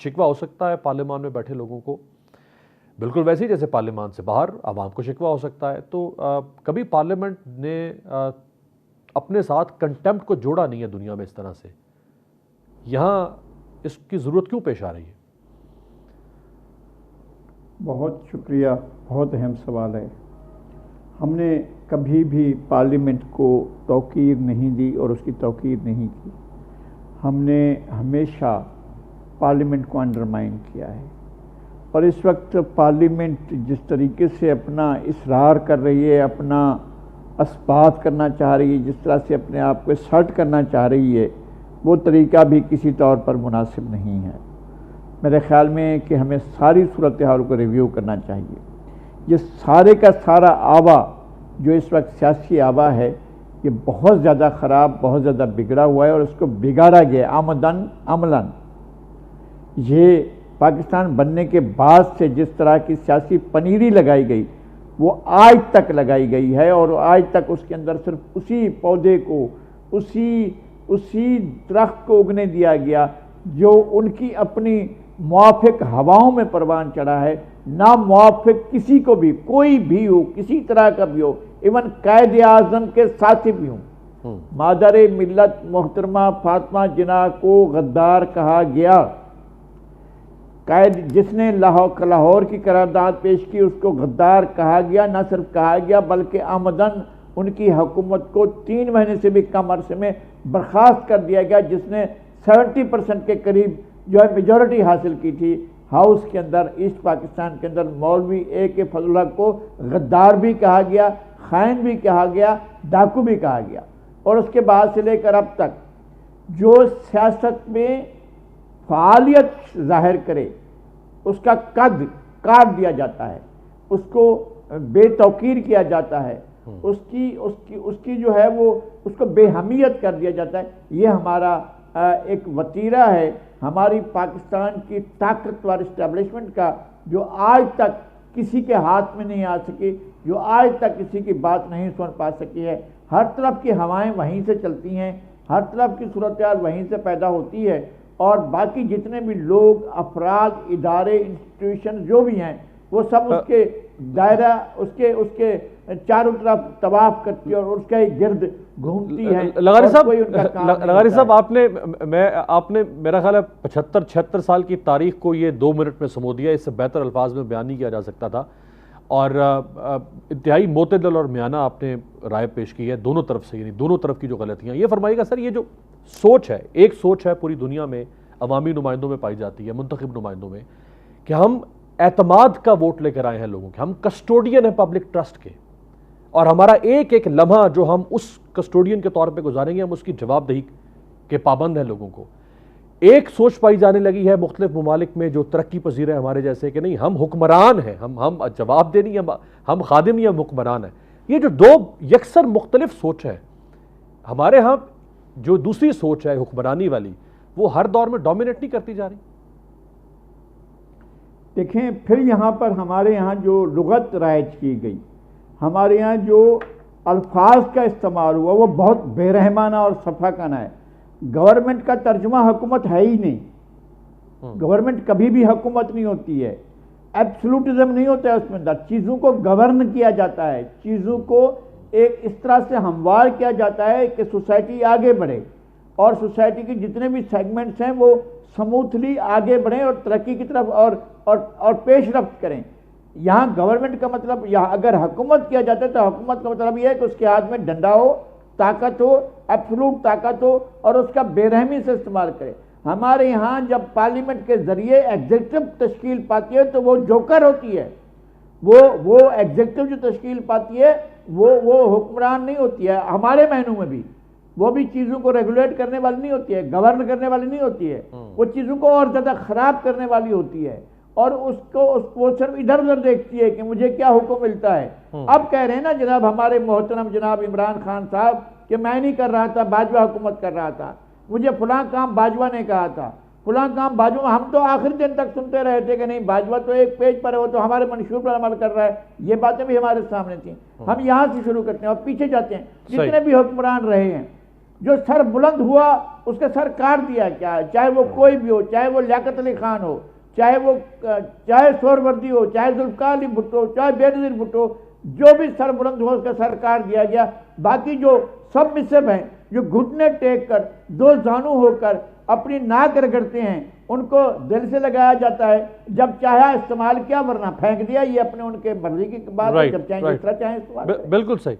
شکوہ ہو سکتا ہے پارلیمان میں بیٹھے لوگوں کو، بالکل ویسے ہی جیسے پارلیمان سے باہر عوام کو شکوہ ہو سکتا ہے. تو کبھی پارلیمنٹ نے اپنے ساتھ کنٹمپٹ کو جوڑا نہیں ہے دنیا میں اس طرح سے، یہاں اس کی ضرورت کیوں پیش آ رہی ہے؟ بہت شکریہ، بہت اہم سوال ہے. ہم نے کبھی بھی پارلیمنٹ کو توقیر نہیں دی اور اس کی توقیر نہیں کی. ہم نے ہمیشہ پارلیمنٹ کو انڈرمائن کیا ہے، اور اس وقت پارلیمنٹ جس طریقے سے اپنا اصرار کر رہی ہے، اپنا اثبات کرنا چاہ رہی ہے، جس طرح سے اپنے آپ کو اسرٹ کرنا چاہ رہی ہے، وہ طریقہ بھی کسی طور پر مناسب نہیں ہے. میرے خیال میں کہ ہمیں ساری صورتحال کو ریویو کرنا چاہیے. یہ سارے کا سارا آوا جو اس وقت سیاسی آوا ہے، یہ بہت زیادہ خراب، بہت زیادہ بگڑا ہوا ہے، اور اس کو بگاڑا گیا آمدن عملاً. یہ پاکستان بننے کے بعد سے جس طرح کی سیاسی پنیری لگائی گئی وہ آج تک لگائی گئی ہے، اور آج تک اس کے اندر صرف اسی پودے کو، اسی درخت کو اگنے دیا گیا جو ان کی اپنی موافق ہواؤں میں پروان چڑھا ہے. نہ موافق کسی کو بھی، کوئی بھی ہو، کسی طرح کا بھی ہو، ایون قائد اعظم کے ساتھی بھی ہوں. مادر ملت محترمہ فاطمہ جناح کو غدار کہا گیا. قائد جس نے لاہور کی قرارداد پیش کی اس کو غدار کہا گیا. نہ صرف کہا گیا بلکہ آمدن ان کی حکومت کو 3 مہینے سے بھی کم عرصے میں برخاست کر دیا گیا، جس نے 70% کے قریب جو ہے میجورٹی حاصل کی تھی ہاؤس کے اندر. ایسٹ پاکستان کے اندر مولوی اے کے فضل الحق کو غدار بھی کہا گیا، خائن بھی کہا گیا، ڈاکو بھی کہا گیا. اور اس کے بعد سے لے کر اب تک جو سیاست میں فعالیت ظاہر کرے اس کا قد کاٹ دیا جاتا ہے، اس کو بے توقیر کیا جاتا ہے، اس کی جو ہے وہ اس کو بے اہمیت کر دیا جاتا ہے. یہ ہمارا ایک وتیرہ ہے ہماری پاکستان کی طاقتور اسٹیبلشمنٹ کا، جو آج تک کسی کے ہاتھ میں نہیں آ سکی، جو آج تک کسی کی بات نہیں سن پا سکی ہے. ہر طرف کی ہوائیں وہیں سے چلتی ہیں، ہر طرف کی صورتحال وہیں سے پیدا ہوتی ہے، اور باقی جتنے بھی لوگ، افراد، ادارے، انسٹیٹیوشن جو بھی ہیں وہ سب اس کے دائرہ، اس کے چاروں طرف طواف کرتی ہے اور اس کے گرد گھومتی ہے. لغاری صاحب آپ نے میرا خیال ہے 75-76 سال کی تاریخ کو یہ 2 منٹ میں سمو دیا. اس سے بہتر الفاظ میں بیان نہیں کیا جا سکتا تھا، اور انتہائی معتدل اور میانہ آپ نے رائے پیش کی ہے دونوں طرف سے، یعنی دونوں طرف کی جو غلطیاں. یہ فرمائیے گا سر، یہ جو سوچ ہے، ایک سوچ ہے پوری دنیا میں عوامی نمائندوں میں پائی جاتی ہے، منتخب نمائندوں میں، کہ ہم اعتماد کا ووٹ لے کر آئے ہیں لوگوں کے، ہم کسٹوڈین ہیں پبلک ٹرسٹ کے، اور ہمارا ایک ایک لمحہ جو ہم اس کسٹوڈین کے طور پہ گزاریں گے ہم اس کی جواب دہی کے پابند ہیں لوگوں کو. ایک سوچ پائی جانے لگی ہے مختلف ممالک میں جو ترقی پذیر ہے ہمارے جیسے، کہ نہیں ہم حکمران ہیں، ہم جواب دے نہیں، ہم خادم یا حکمران ہیں. یہ جو 2 یکسر مختلف سوچ ہے ہمارے ہاں، جو دوسری سوچ ہے حکمرانی والی، وہ ہر دور میں ڈومینیٹ نہیں کرتی جا رہی. دیکھیں پھر یہاں پر ہمارے یہاں جو لغت رائج کی گئی، ہمارے یہاں جو الفاظ کا استعمال ہوا وہ بہت بے رحمانہ اور صفاقانہ ہے. گورنمنٹ کا ترجمہ حکومت ہے ہی نہیں. گورنمنٹ کبھی بھی حکومت نہیں ہوتی ہے، ایبسولوٹزم نہیں ہوتا ہے اس میں اندر. چیزوں کو گورن کیا جاتا ہے، چیزوں کو ایک اس طرح سے ہموار کیا جاتا ہے کہ سوسائٹی آگے بڑھے، اور سوسائٹی کے جتنے بھی سیگمنٹس ہیں وہ سموتھلی آگے بڑھیں اور ترقی کی طرف اور پیش رفت کریں. یہاں گورنمنٹ کا مطلب، یہاں اگر حکومت کیا جاتا ہے تو حکومت کا مطلب یہ ہے کہ اس کے ہاتھ میں ڈنڈا ہو، طاقت ہو، ایبسولوٹ طاقت ہو، اور اس کا بے رحمی سے استعمال کرے. ہمارے یہاں جب پارلیمنٹ کے ذریعے ایگزیکٹو تشکیل پاتی ہے تو وہ جوکر ہوتی ہے. وہ ایگزیکٹو جو تشکیل پاتی ہے وہ حکمران نہیں ہوتی ہے. ہمارے معنوں میں بھی وہ بھی چیزوں کو ریگولیٹ کرنے والی نہیں ہوتی ہے، گورن کرنے والی نہیں ہوتی ہے. وہ چیزوں کو اور زیادہ خراب کرنے والی ہوتی ہے، اور وہ صرف ادھر ادھر دیکھتی ہے کہ مجھے کیا حکم ملتا ہے. اب کہہ رہے ہیں نا جناب ہمارے محترم جناب عمران خان صاحب کہ میں نہیں کر رہا تھا، باجوہ حکومت کر رہا تھا، مجھے فلاں کام باجوہ نے کہا تھا، فلاں کام باجوہ. ہم تو آخری دن تک سنتے رہے تھے کہ نہیں باجوہ تو ایک پیج پر ہے، وہ تو ہمارے منشور پر عمل کر رہا ہے. یہ باتیں بھی ہمارے سامنے تھیں. ہم یہاں سے شروع کرتے ہیں اور پیچھے جاتے ہیں. جتنے بھی حکمران رہے ہیں جو سر بلند ہوا اس کا سر کاٹ دیا کیا ہے، چاہے وہ کوئی بھی ہو، چاہے وہ لیاقت علی خان ہو، چاہے سہروردی ہو، چاہے ذوالفقار علی بھٹو، چاہے بے نظیر بھٹو، جو بھی سر بلند ہوا اس کا سر کاٹ دیا گیا۔ باقی جو سب مصب ہیں، جو گھٹنے ٹیک کر دو زانو ہو کر اپنی ناک رگڑتے ہیں، ان کو دل سے لگایا جاتا ہے، جب چاہا استعمال کیا ورنہ پھینک دیا۔ یہ اپنے ان کے مرضی کی بات ہے، جب چاہیں جس طرح چاہیں استعمال کریں۔ بالکل صحیح۔